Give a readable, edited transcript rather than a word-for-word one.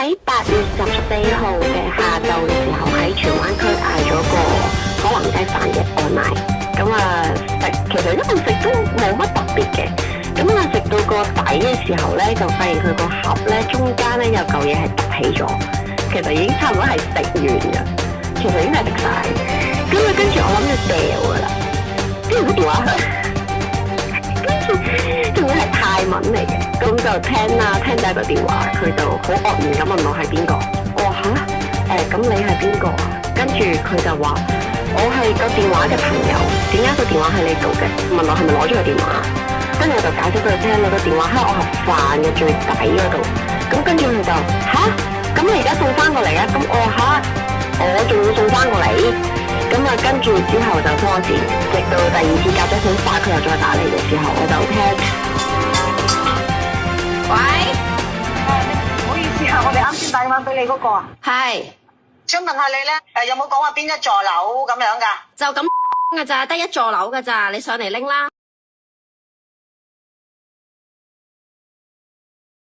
喺8月14號嘅下晝嘅時候，喺荃灣區嗌咗個可能雞飯嘅外賣。咁啊食，其實一路食都冇乜特別嘅。咁啊食到個底嘅時候咧，就發現佢個盒咧中間咧有嚿嘢係凸起咗，其實已經差唔多係食完嘅，其實已經係食晒。咁啊跟住我諗住掉噶啦，跟住個電話響，仲要係泰文嚟嘅，咁就聽第一個電話，佢就好愕然咁問我係邊個。我話吓，咁你係邊個啊？跟住佢就話我係個電話嘅朋友，點解個電話喺你度嘅？問我係咪攞咗個電話？跟住我就解釋俾佢聽，你個電話喺我盒飯嘅最底嗰度。咁跟住佢就吓，咁你而家送翻過嚟啊？咁我話吓，我仲要送翻過嚟。咁啊，跟住之後就拖線，直到第二次隔咗好快，佢又再打嚟嘅時候，我就聽。喂，唔好意思啊，我哋啱先打電話俾你嗰個啊。係，想問下你咧，有冇講話邊一座樓咁樣㗎？就咁㗎咋，得一座樓㗎咋，你上嚟拎啦。